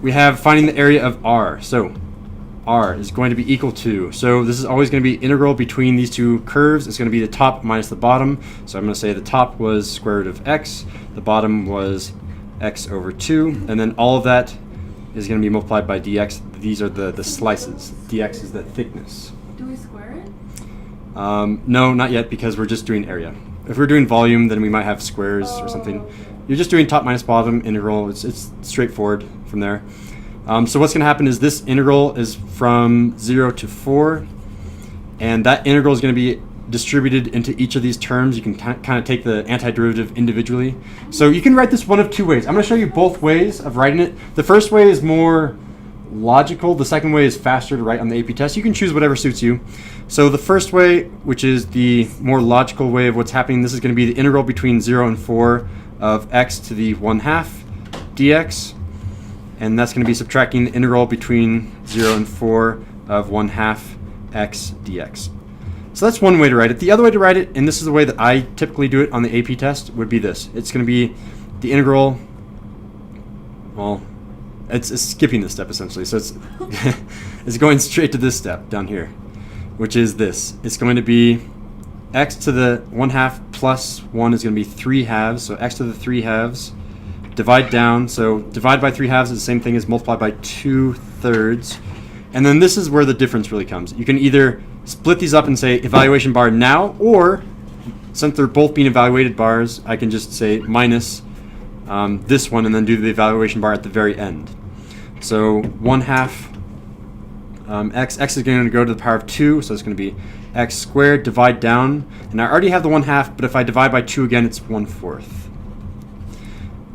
we have finding the area of R. So R is going to be equal to, so this is always going to be integral between these two curves. It's going to be the top minus the bottom. So I'm going to say the top was square root of x, the bottom was x over 2, and then all of that is going to be multiplied by dx. These are the slices. Dx is the thickness. Do we square it? No, not yet, because we're just doing area. If we're doing volume, then we might have squares or something. You're just doing top minus bottom integral. It's straightforward from there. So what's going to happen is this integral is from 0 to 4, and that integral is going to be distributed into each of these terms. You can kind of take the antiderivative individually. So you can write this one of two ways. I'm going to show you both ways of writing it. The first way is more logical. The second way is faster to write on the AP test. You can choose whatever suits you. So the first way, which is the more logical way of what's happening, this is going to be the integral between 0 and 4 of x to the 1/2 dx. And that's going to be subtracting the integral between 0 and 4 of 1/2 x dx. So that's one way to write it. The other way to write it, and this is the way that I typically do it on the AP test, would be this. It's going to be the integral, well, it's skipping this step essentially. So it's, it's going straight to this step down here, which is this. It's going to be x to the 1/2 plus 1 is going to be 3/2. So x to the 3/2. Divide down, so divide by 3/2 is the same thing as multiply by 2/3. And then this is where the difference really comes. You can either split these up and say evaluation bar now, or since they're both being evaluated bars, I can just say minus this one and then do the evaluation bar at the very end. So 1/2 x is going to go to the power of 2, so it's going to be x squared, divide down, and I already have the 1/2, but if I divide by 2 again, it's 1/4.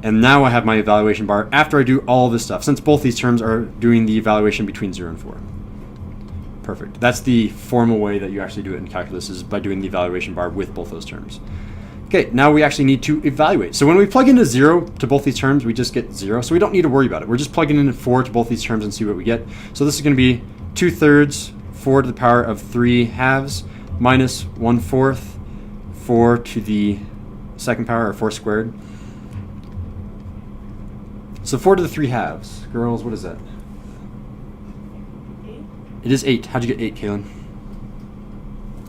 And now I have my evaluation bar after I do all this stuff, since both these terms are doing the evaluation between 0 and 4. Perfect. That's the formal way that you actually do it in calculus, is by doing the evaluation bar with both those terms. Okay, now we actually need to evaluate. So when we plug into 0 to both these terms, we just get 0. So we don't need to worry about it. We're just plugging in 4 to both these terms and see what we get. So this is going to be 2/3, 4 to the power of 3/2, minus 1/4, 4 to the second power, or 4 squared. So 4 to the 3/2. Girls, what is that? 8. It is 8. How'd you get 8, Kaylin?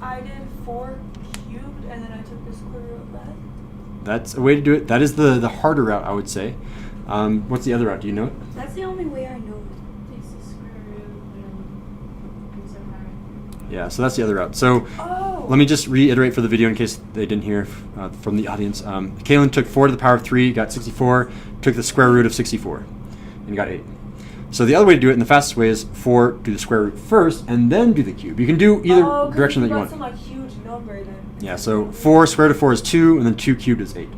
I did 4 cubed, and then I took the square root of that. That's a way to do it. That is the harder route, I would say. What's the other route? Do you know it? That's the only way I know it. Takes the square root and goes over. Yeah, so that's the other route. So let me just reiterate for the video in case they didn't hear from the audience. Kaylin took 4 to the power of 3, got 64, took the square root of 64, and got 8. So the other way to do it, and the fastest way, is 4 do the square root first, and then do the cube. You can do either direction that you want. Some like huge number then. Yeah, so 4 square root of 4 is 2, and then 2 cubed is 8.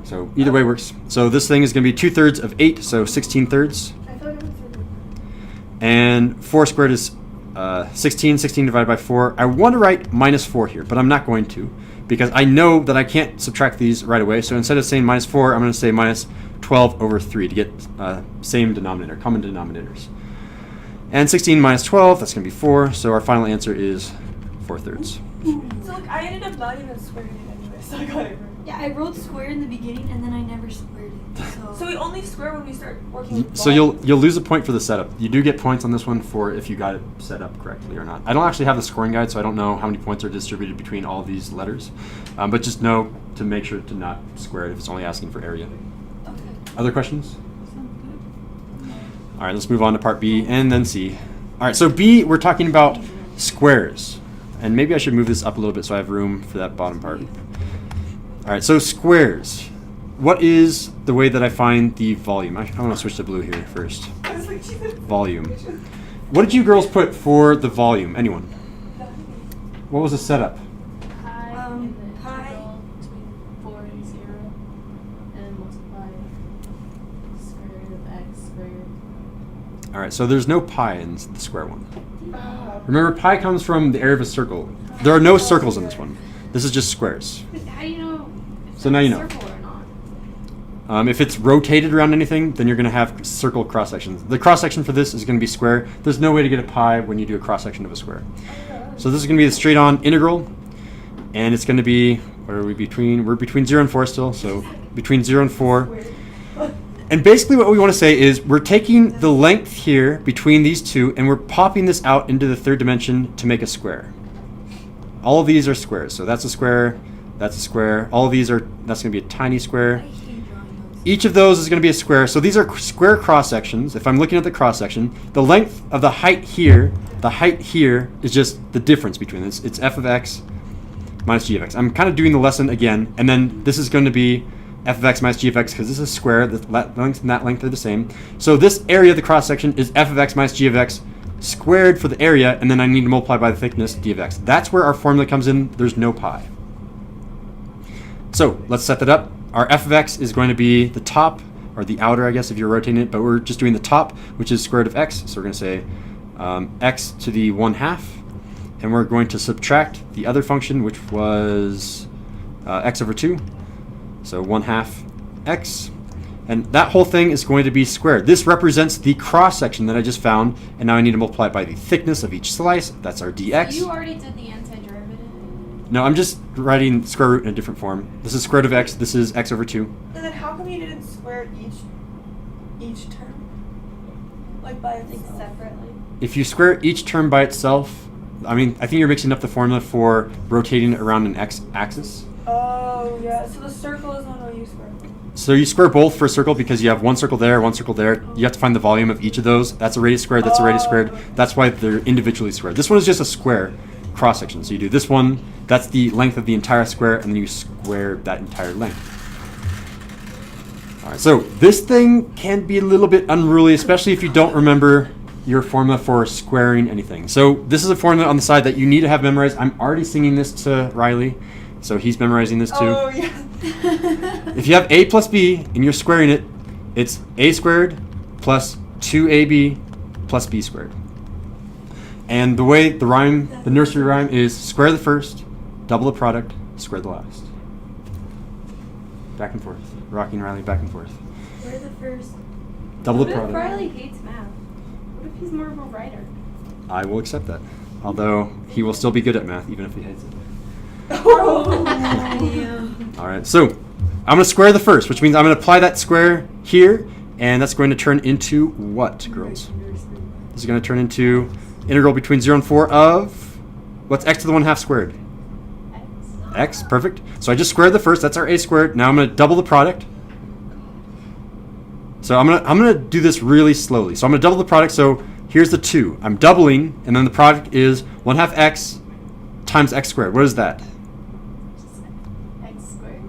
So either way works. So this thing is going to be 2/3 of 8, so 16/3. I thought it was 3. And 4 squared is 16. 16 divided by 4. I want to write minus 4 here, but I'm not going to, because I know that I can't subtract these right away. So instead of saying minus 4, I'm going to say minus 12 over 3 to get same denominator, common denominators. And 16 minus 12, that's going to be 4. So our final answer is 4/3. So like, I ended up not even squaring it anyway, so I got it right. Yeah, I wrote square in the beginning and then I never squared it. So we only square when we start working with So you'll lose a point for the setup. You do get points on this one for if you got it set up correctly or not. I don't actually have the scoring guide, so I don't know how many points are distributed between all of these letters. But just know to make sure to not square it if it's only asking for area. Okay. Other questions? All right, let's move on to part B and then C. All right, so B, we're talking about squares. And maybe I should move this up a little bit so I have room for that bottom part. All right, so squares. What is the way that I find the volume? I want to switch to blue here first. I was like, Jesus. Volume. What did you girls put for the volume? Anyone? What was the setup? Pi between 4 and 0, and multiply square root of x squared. All right, so there's no pi in the square one. Remember, pi comes from the area of a circle. There are no circles in this one. This is just squares. How do you know if So now you know. it's a circle or not? If it's rotated around anything, then you're going to have circle cross sections. The cross section for this is going to be square. There's no way to get a pi when you do a cross section of a square. So this is going to be the straight on integral, and it's going to be, what are we between? We're between 0 and 4 still, so between 0 and 4. And basically what we want to say is we're taking the length here between these two and we're popping this out into the third dimension to make a square. All of these are squares. So that's a square, that's a square. All of these are, that's going to be a tiny square. Each of those is going to be a square. So these are square cross sections. If I'm looking at the cross section, the length of the height here is just the difference between this. It's f of x minus g of x. I'm kind of doing the lesson again, and then this is going to be f of x minus g of x because this is a square. The length and that length are the same. So this area of the cross section is f of x minus g of x squared for the area, and then I need to multiply by the thickness d of x. That's where our formula comes in. There's no pi. So let's set that up. Our f of x is going to be the top, or the outer, I guess, if you're rotating it, but we're just doing the top, which is square root of x. So we're going to say x to the 1/2, and we're going to subtract the other function, which was x over 2. So 1/2 x, and that whole thing is going to be squared. This represents the cross section that I just found, and now I need to multiply it by the thickness of each slice. That's our dx. You already did the antiderivative. No, I'm just writing square root in a different form. This is square root of x. This is x over 2. And then how come you didn't square each term? Like by Like itself? separately. If you square each term by itself, I mean, I think you're mixing up the formula for rotating it around an x-axis. Oh, yeah. So the circle is not what you square. So you square both for a circle because you have one circle there, one circle there. You have to find the volume of each of those. That's a radius squared, that's a radius squared. That's why they're individually squared. This one is just a square cross section. So you do this one, that's the length of the entire square, and then you square that entire length. All right, so this thing can be a little bit unruly, especially if you don't remember your formula for squaring anything. So this is a formula on the side that you need to have memorized. I'm already singing this to Riley, so he's memorizing this too. Oh, yeah. If you have a plus b and you're squaring it, it's a squared plus 2ab plus b squared. And the way the rhyme, the nursery rhyme, is square the first, double the product, square the last. Back and forth. Rocking Riley back and forth. We're the first. Double the What if product. Riley hates math? What if he's more of a writer? I will accept that. Although he will still be good at math even if he hates it. All right, so I'm going to square the first, which means I'm going to apply that square here, and that's going to turn into what, girls? This is going to turn into integral between 0 and 4 of, what's x to the 1/2 squared? X, perfect. So I just squared the first, that's our a squared. Now I'm going to double the product. So I'm going to do this really slowly. So I'm going to double the product, so here's the 2. I'm doubling, and then the product is 1/2 x times x squared. What is that? X squared.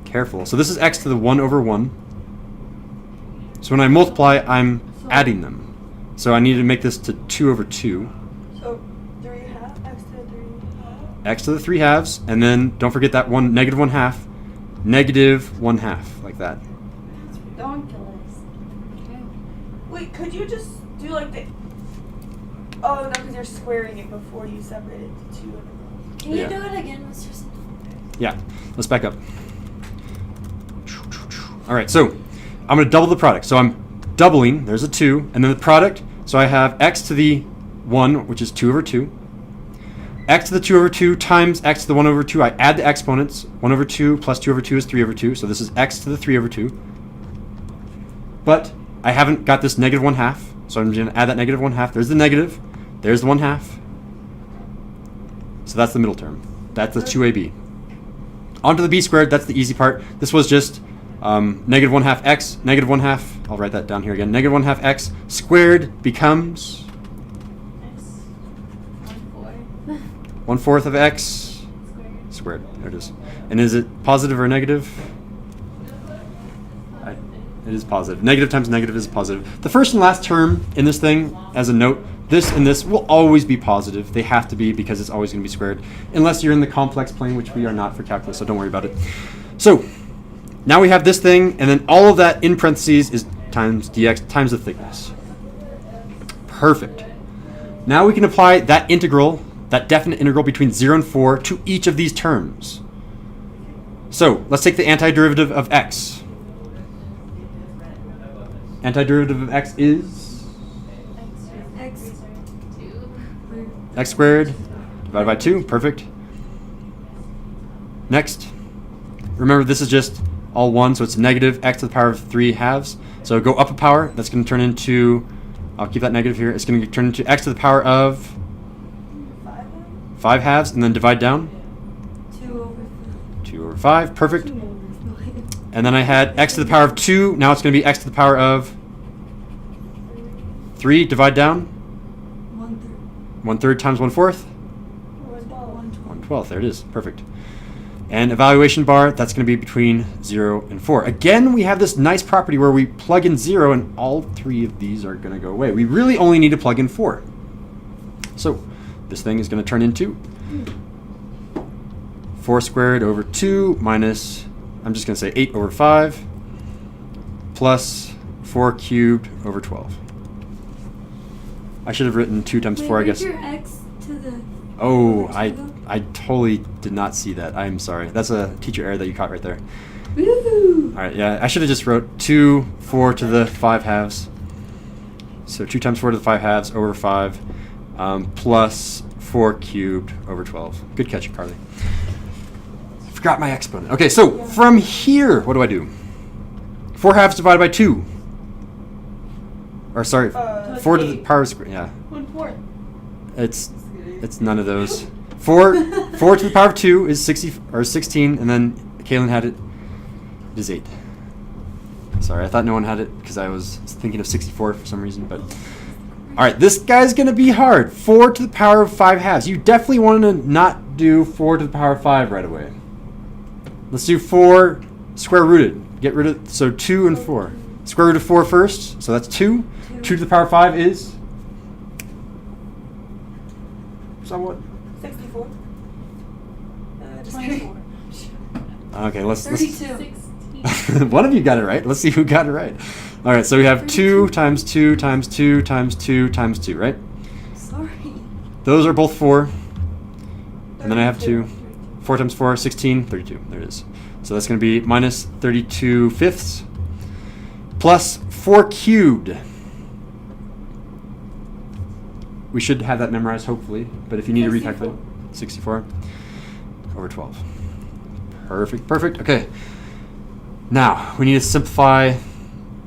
Careful. So this is x to the 1/1. So when I multiply, I'm adding them. So I need to make this to 2/2. So 3/2, x to the 3/2. X to the 3/2, and then don't forget that one negative 1/2, negative 1/2, like that. That's ridiculous. Okay. Wait, could you just do like the... Oh, no, because you're squaring it before you separate it to 2 and Can you Yeah. do it again, Mr. Sin? Yeah, let's back up. All right, so I'm going to double the product. So I'm doubling, there's a 2, and then the product, so I have x to the 1, which is 2/2. X to the 2/2 times x to the 1/2. I add the exponents. 1/2 plus 2/2 is 3/2, so this is x to the 3/2. But I haven't got this negative 1/2, so I'm going to add that negative 1/2. There's the negative. There's the 1/2. So that's the middle term. That's the 2ab. Onto the b squared, that's the easy part. This was just negative 1/2 x, negative 1/2, I'll write that down here again, negative 1/2 x squared becomes X 1/4 1/4 of x squared. squared. There it is. And is it positive or negative? It is positive. Negative times negative is positive. The first and last term in this thing, as a note, this and this will always be positive. They have to be because it's always going to be squared. Unless you're in the complex plane, which we are not for calculus, so don't worry about it. So, now we have this thing, and then all of that in parentheses is times dx times the thickness. Perfect. Now we can apply that integral, that definite integral between 0 and 4 to each of these terms. So, let's take the antiderivative of x. Antiderivative of x is X. x squared divided by 2. Perfect. Next. Remember, this is just all 1, so it's negative x to the power of 3 halves. So go up a power, that's going to turn into, I'll keep that negative here, it's going to turn into x to the power of 5 halves, and then divide down. 2 over 5, perfect. And then I had x to the power of 2, now it's going to be x to the power of 3, divide down. 1/3 times 1/4. 1/12, there it is, perfect. And evaluation bar, that's going to be between 0 and 4. Again, we have this nice property where we plug in 0 and all 3 of these are going to go away. We really only need to plug in 4. So this thing is going to turn into 4 squared over 2 minus, I'm just going to say 8 over 5 plus 4 cubed over 12. I should have written 2 times 4, I guess. Your x to the Oh, I totally did not see that. I'm sorry. That's a teacher error that you caught right there. Woo! All right, yeah, I should have just wrote 2, 4 to the 5 halves. So 2 times 4 to the 5 halves over 5 plus 4 cubed over 12. Good catch, Carly. Forgot my exponent. Okay, so from here, what do? 4 halves divided by 2. Or sorry, 4 to the power of square. Yeah. 1/4. It's none of those. 4 to the power of 2 is 16, and then Kaylin had it. It is 8. Sorry, I thought no one had it because I was thinking of 64 for some reason. But all right, this guy's gonna be hard. 4 to the power of 5 halves. You definitely want to not do 4 to the power of 5 right away. Let's do 4 square rooted. Get rid of, so 2 and 4. Square root of 4 first, so that's 2. 2 to the power of 5 is somewhat. 64. 24. Okay, let's 32. 16. one of you got it right. Let's see who got it right. All right, so we have 2 times 2 times 2 times 2 times 2, right? Sorry. Those are both 4. And then I have 2. 4 times 4, 16, 32. There it is. So that's going to be minus 32 fifths plus 4 cubed. We should have that memorized, hopefully. But if you need to recalculate, 64 over 12. Perfect, perfect. Okay. Now, we need to simplify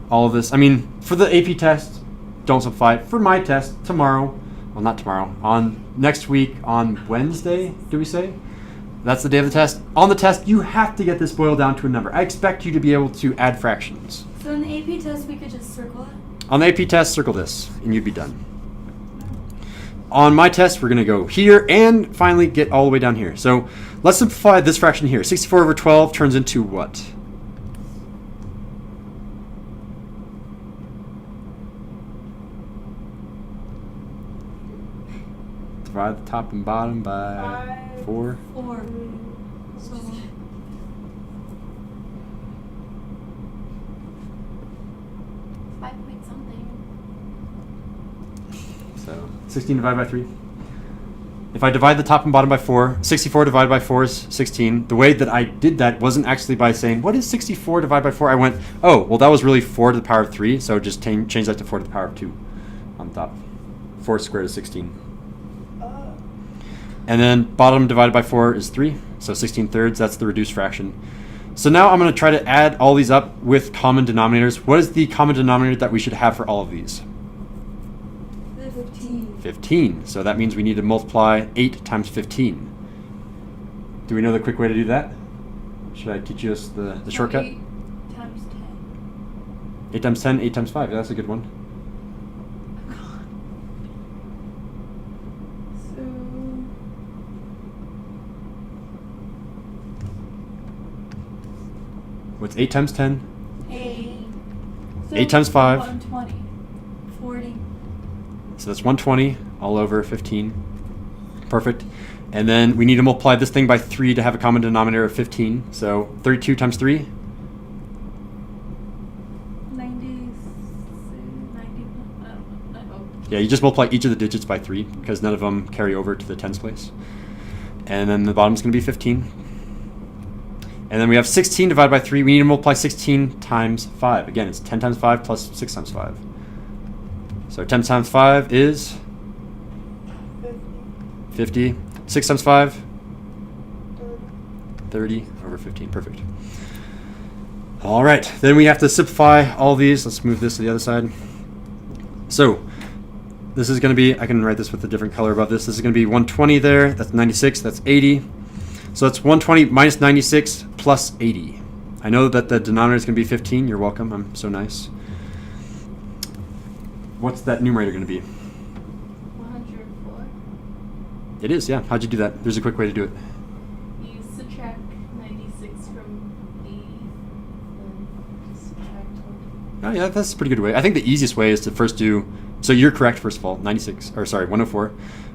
all of this. I mean, for the AP test, don't simplify it. For my test, tomorrow, well, not tomorrow, on next week, on Wednesday, do we say? That's the day of the test. On the test, you have to get this boiled down to a number. I expect you to be able to add fractions. So in the AP test, we could just circle it? On the AP test, circle this, and you'd be done. On my test, we're going to go here and finally get all the way down here. So let's simplify this fraction here. 64 over 12 turns into what? Divide the top and bottom by 4. 4. So 5 point something. So 16 divided by 3. If I divide the top and bottom by 4, 64 divided by 4 is 16. The way that I did that wasn't actually by saying, what is 64 divided by 4? I went, oh, well, that was really 4 to the power of 3, so just change that to 4 to the power of 2 on top. 4 squared is 16. And then bottom divided by 4 is 3, so 16 thirds, that's the reduced fraction. So now I'm going to try to add all these up with common denominators. What is the common denominator that we should have for all of these? 15. 15. So that means we need to multiply 8 times 15. Do we know the quick way to do that? Should I teach us the shortcut? 8 times 10. 8 times 10, 8 times 5. Yeah, that's a good one. So What's 8 times 10? 8. 8 times 5. 120. 40. So that's 120 all over 15. Perfect. And then we need to multiply this thing by 3 to have a common denominator of 15. So 32 times 3? 90. Yeah, you just multiply each of the digits by 3 because none of them carry over to the tens place. And then the bottom's going to be 15. And then we have 16 divided by 3. We need to multiply 16 times 5. Again, it's 10 times 5 plus 6 times 5. So 10 times 5 is 50. 6 times 5? 30 over 15. Perfect. All right, then we have to simplify all these. Let's move this to the other side. So this is going to be, I can write this with a different color above this. This is going to be 120 there. That's 96. That's 80. So that's 120 minus 96 plus 80. I know that the denominator is going to be 15. You're welcome. I'm so nice. What's that numerator going to be? 104. It is, yeah. How'd you do that? There's a quick way to do it. You subtract 96 from B, and subtract 1. Oh, yeah, that's a pretty good way. I think the easiest way is to first do, so you're correct, first of all, 104.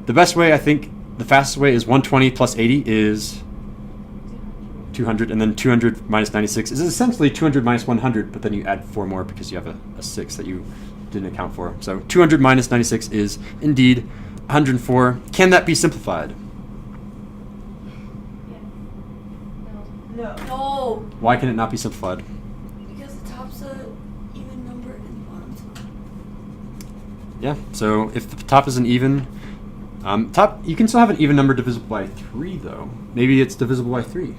The best way, I think, the fastest way is 120 plus 80 is 200, and then 200 minus 96 is essentially 200 minus 100, but then you add 4 more because you have a 6 that you didn't account for. So 200 minus 96 is indeed 104. Can that be simplified? Yeah. No. No. Why can it not be simplified? Because the top's a even number and the bottom's Yeah, so if the top is an even, you can still have an even number divisible by 3, though. Maybe it's divisible by 3.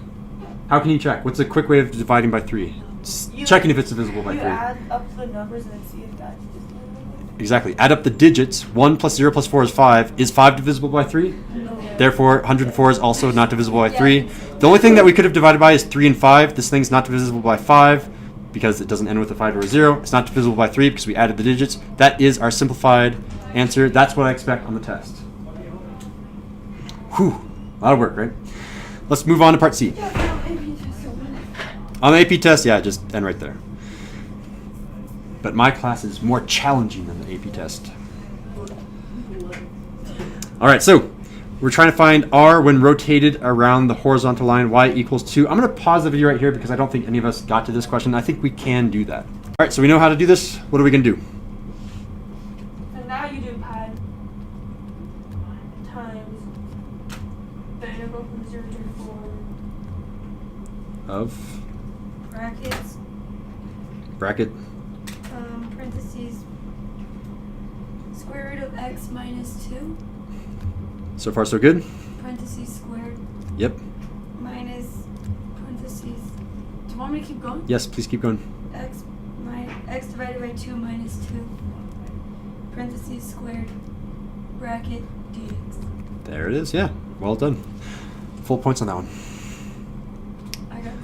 How can you check? What's a quick way of dividing by 3? Checking if it's divisible by 3. You add up the numbers and then see if that is divisible. Exactly. Add up the digits. 1 plus 0 plus 4 is 5. Is 5 divisible by 3? No. Therefore, 104 is also not divisible by 3. The only thing that we could have divided by is 3 and 5. This thing's not divisible by 5 because it doesn't end with a 5 or a 0. It's not divisible by 3 because we added the digits. That is our simplified answer. That's what I expect on the test. Whew. A lot of work, right? Let's move on to part C. On the AP test, yeah, just end right there. But my class is more challenging than the AP test. All right, so we're trying to find R when rotated around the horizontal line, y equals 2. I'm going to pause the video right here because I don't think any of us got to this question. I think we can do that. All right, so we know how to do this. What are we going to do? So now you do pi times the integral from 0 to 4. Of brackets, bracket. Parentheses, square root of x minus 2, So far, so good? parentheses squared, Yep. minus, parentheses, do you want me to keep going? Yes, please keep going. X divided by 2 minus 2, parentheses squared, bracket, dx. There it is, yeah. Well done. Full points on that one. I got it.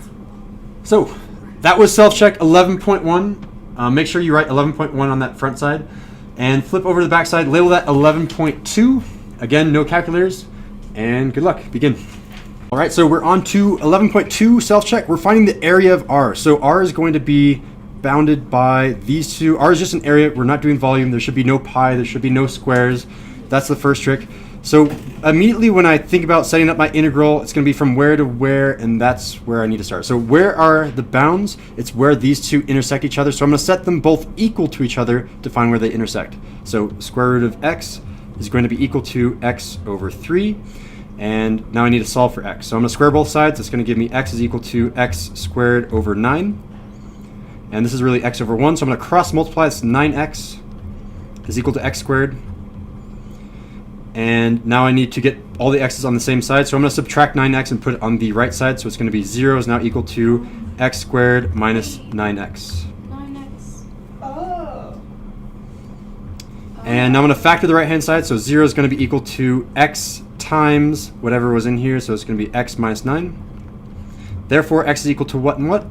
So, that was self-check 11.1. Make sure you write 11.1 on that front side. And flip over to the back side, label that 11.2. Again, no calculators. And good luck. Begin. All right, so we're on to 11.2 self-check. We're finding the area of R. So R is going to be bounded by these two. R is just an area. We're not doing volume. There should be no pi. There should be no squares. That's the first trick. So immediately when I think about setting up my integral, it's going to be from where to where, and that's where I need to start. So where are the bounds? It's where these two intersect each other. So I'm going to set them both equal to each other to find where they intersect. So square root of x is going to be equal to x over 3. And now I need to solve for x. So I'm going to square both sides. It's going to give me x is equal to x squared over 9. And this is really x over 1. So I'm going to cross multiply. It's 9x is equal to x squared. And now I need to get all the x's on the same side. So I'm going to subtract 9x and put it on the right side. So it's going to be 0 is now equal to x squared minus 9x. 9x. Oh. And now I'm going to factor the right-hand side. So 0 is going to be equal to x times whatever was in here. So it's going to be x minus 9. Therefore, x is equal to what and what?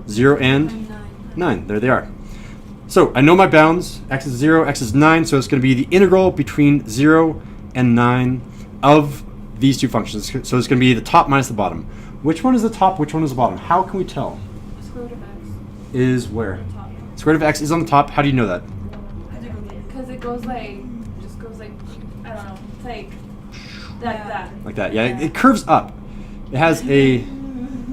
0 and 9. There they are. So I know my bounds. X is 0, x is 9. So it's going to be the integral between 0 and 9 of these two functions. So it's going to be the top minus the bottom. Which one is the top? Which one is the bottom? How can we tell? Square root of x. Is where? On top. Square root of x is on the top. How do you know that? Because it goes like, just goes like, I don't know, it's like that. Like that. Yeah, it curves up. It has a,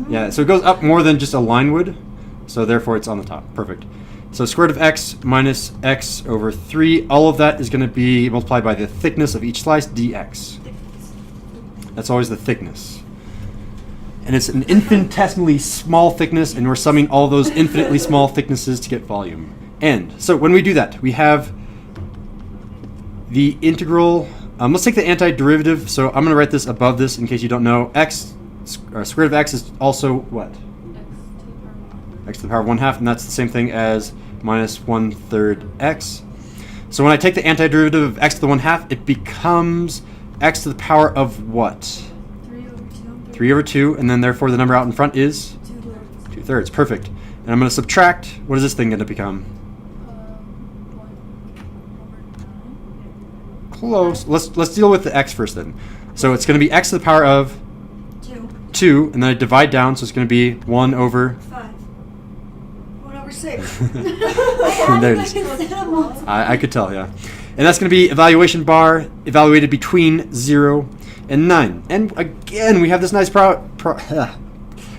yeah, so it goes up more than just a line would. So therefore it's on the top. Perfect. So square root of x minus x over 3, all of that is going to be multiplied by the thickness of each slice, dx. That's always the thickness. And it's an infinitesimally small thickness, and we're summing all those infinitely small thicknesses to get volume. And so when we do that, we have the integral. Let's take the antiderivative. So I'm going to write this above this in case you don't know. X, square root of x is also what? x to the power of 1/2, and that's the same thing as minus 1/3 x. So when I take the antiderivative of x to the 1/2, it becomes x to the power of what? 3 over 2, and then therefore the number out in front is 2/3. Perfect. And I'm going to subtract. What is this thing going to become? 1/9. Close. Let's deal with the x first then. So it's going to be x to the power of 2, and then I divide down, so it's going to be 1 over 5. 1 over 6. There it is. I could tell, yeah. And that's going to be evaluation bar evaluated between 0 and 9. And again, we have this nice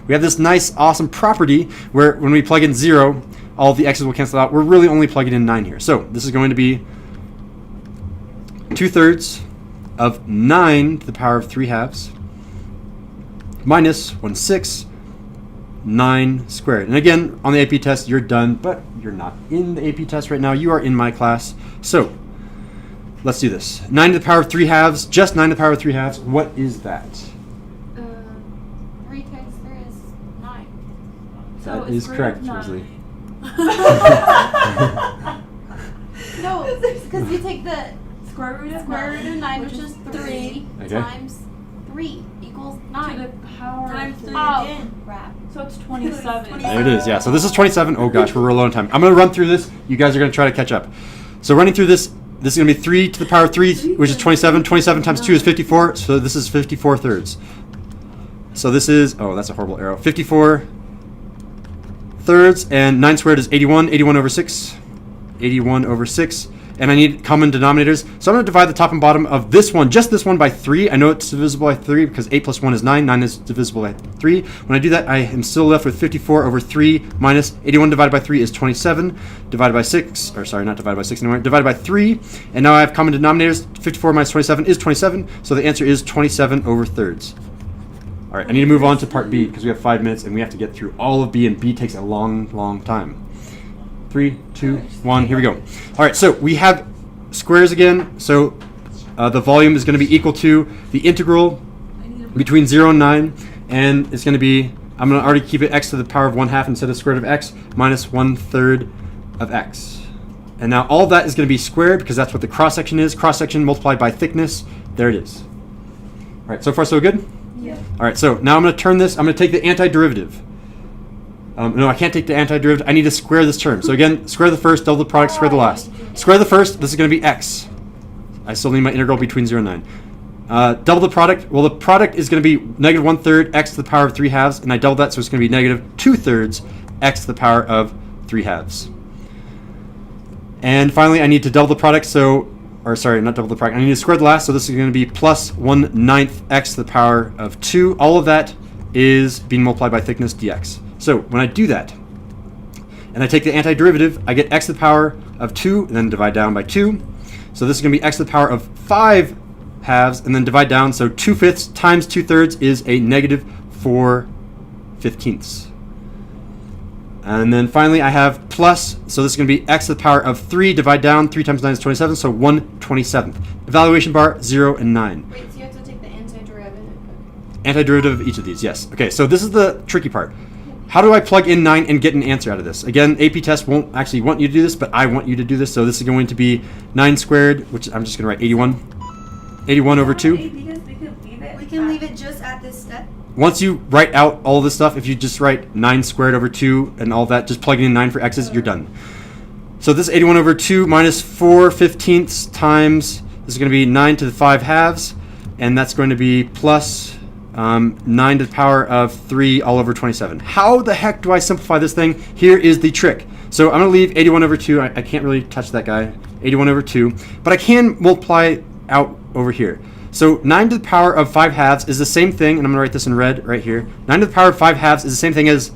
we have this nice, awesome property where when we plug in 0, all of the x's will cancel out. We're really only plugging in 9 here. So this is going to be 2/3 of 9 to the power of 3/2 minus 1/6 9 squared. And again, on the AP test, you're done, but you're not in the AP test right now. You are in my class. So let's do this. 9 to the power of 3/2, just 9 to the power of 3/2. What is that? 3 times 3 is 9. That is correct, Rosalie. No, because you take the Square root of 9, which is 3, Okay. times 3 equals 9. To the power Times of 3 Oh. again. Crap. So it's 27. There it is, yeah. So this is 27. Oh gosh, we're real low on time. I'm going to run through this. You guys are going to try to catch up. So running through this is going to be 3 to the power of 3, which is 27. 27 times 2 is 54. So this is 54/3. So this is, oh, that's a horrible arrow. 54/3, and 9 squared is 81. 81 over 6. 81 over 6. And I need common denominators. So I'm going to divide the top and bottom of this one, just this one, by 3. I know it's divisible by 3 because 8 plus 1 is 9. 9 is divisible by 3. When I do that, I am still left with 54 over 3 minus 81 divided by 3 is 27. Divided by 6, or sorry, not divided by 6 anymore. Divided by 3. And now I have common denominators. 54 minus 27 is 27. So the answer is 27 over thirds. All right, I need to move on to part B because we have 5 minutes and we have to get through all of B, and B takes a long, long time. 3, 2, 1, here we go. All right, so we have squares again. So the volume is going to be equal to the integral between 0 and 9. And it's going to be, I'm going to already keep it x to the power of 1/2 instead of square root of x minus 1/3 of x. And now all that is going to be squared because that's what the cross section is. Cross section multiplied by thickness. There it is. All right, so far so good? Yeah. All right, so now I'm going to turn this, I'm going to take the antiderivative. No, I can't take the antiderivative. I need to square this term. So again, square the first, double the product, square the last. Square the first, this is going to be x. I still need my integral between 0 and 9. Double the product. Well, the product is going to be negative 1/3 x to the power of 3/2, and I doubled that, so it's going to be negative 2/3 x to the power of 3/2. And finally, I need to double the product, so, or sorry, not double the product. I need to square the last, so this is going to be plus 1/9 x to the power of 2. All of that is being multiplied by thickness dx. So when I do that, and I take the antiderivative, I get x to the power of 2, and then divide down by 2. So this is going to be x to the power of 5/2, and then divide down. So 2/5 times 2/3 is a negative 4/15. And then finally I have plus, so this is going to be x to the power of 3, divide down. 3 times 9 is 27, so 1/27. Evaluation bar, 0 and 9. Wait, so you have to take the antiderivative? Antiderivative of each of these, yes. Okay, so this is the tricky part. How do I plug in 9 and get an answer out of this? Again, AP test won't actually want you to do this, but I want you to do this. So this is going to be 9 squared, which I'm just going to write 81. 81 over 2. Because we could leave it. We can leave it just at this step. Once you write out all this stuff, if you just write 9 squared over 2 and all that, just plugging in 9 for x's, you're done. So this 81 over 2 minus 4/15 times, this is going to be 9 to the 5/2, and that's going to be plus 9 to the power of 3 all over 27. How the heck do I simplify this thing? Here is the trick. So I'm going to leave 81 over 2. I can't really touch that guy. 81 over 2. But I can multiply out over here. So 9 to the power of 5/2 is the same thing, and I'm going to write this in red right here. 9 to the power of 5/2 is the same thing as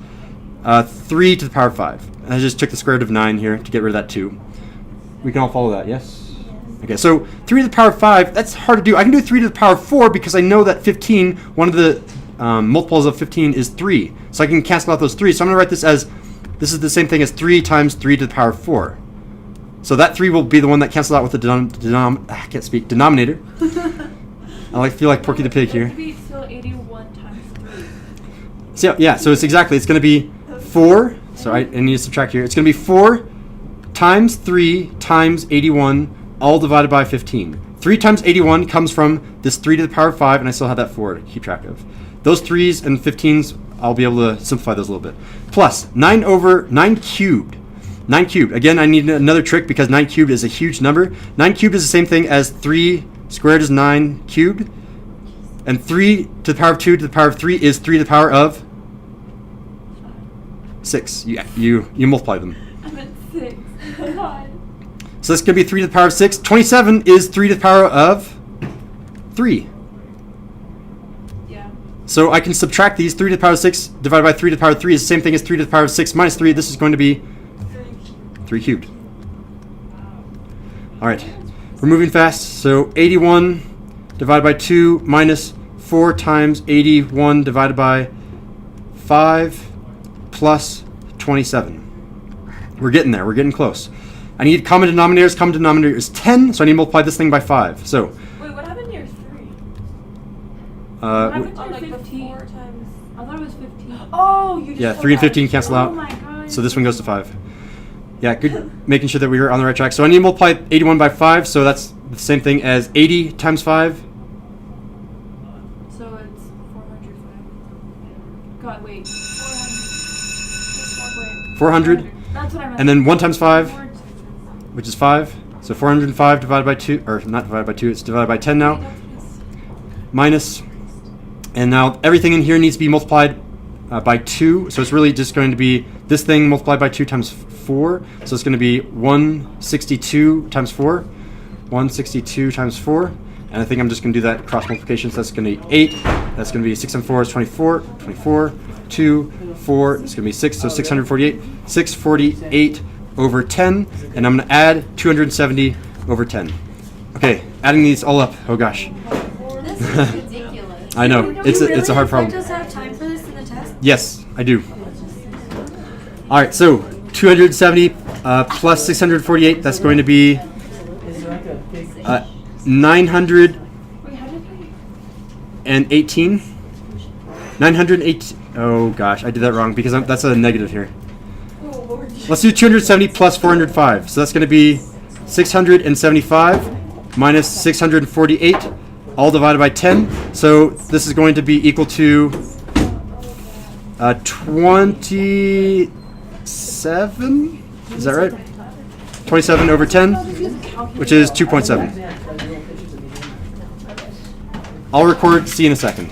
3 to the power of 5. And I just took the square root of 9 here to get rid of that 2. We can all follow that, yes? Okay, so 3 to the power of 5, that's hard to do. I can do 3 to the power of 4 because I know that 15, one of the multiples of 15 is 3. So I can cancel out those 3. So I'm going to write this as, this is the same thing as 3 times 3 to the power of 4. So that 3 will be the one that cancels out with the denominator. I feel like Porky the Pig here. It would be still 81 times 3. So yeah, so it's exactly, it's going to be 4 So I need to subtract here. It's going to be 4 times 3 times 81, all divided by 15. 3 times 81 comes from this 3 to the power of 5, and I still have that 4 to keep track of. Those 3's and 15's, I'll be able to simplify those a little bit. Plus 9 over 9 cubed. 9 cubed. Again, I need another trick because 9 cubed is a huge number. 9 cubed is the same thing as 3 squared is 9 cubed. And 3 to the power of 2 to the power of 3 is 3 to the power of 6. You multiply them. I'm at 6. God. So this is going to be 3 to the power of 6. 27 is 3 to the power of 3. Yeah. So I can subtract these. 3 to the power of 6 divided by 3 to the power of 3 is the same thing as 3 to the power of 6 minus 3. This is going to be 3 cubed. All right. We're moving fast. So 81 divided by 2 minus 4 times 81 divided by 5 plus 27. We're getting there. We're getting close. I need common denominators. Common denominator is 10, so I need to multiply this thing by 5. So, Wait, what happened to your 3? What happened to On your like the 15? 4 times. I thought it was 15. Oh, you just. yeah, told 3 and that. 15 cancel Oh out. my god. So this one goes to 5. Yeah, good. Making sure that we were on the right track. So I need to multiply 81 by 5, so that's the same thing as 80 times 5. So it's 405. God, wait. 400. That's what I meant. And then 1 times 5, which is 5. So 405 divided by 2, or not divided by 2, it's divided by 10 now. Minus. And now everything in here needs to be multiplied by 2. So it's really just going to be this thing multiplied by 2 times 4. So it's going to be 162 times 4. 162 times 4. And I think I'm just going to do that cross multiplication. So that's going to be 8. That's going to be 6 and 4 is 24. 24. 2, 4. It's going to be 6. So 648. 648 over 10. And I'm going to add 270 over 10. Okay, adding these all up. Oh gosh. This is ridiculous. I know. It's a hard problem. Do you really expect us to have time for this in the test? Yes, I do. All right, so 270 plus 648, that's going to be 918. 908. Oh gosh, I did that wrong because that's a negative here. Let's do 270 plus 405. So that's going to be 675 minus 648, all divided by 10. So this is going to be equal to 27. Is that right? 27 over 10, which is 2.7. I'll record. See you in a second.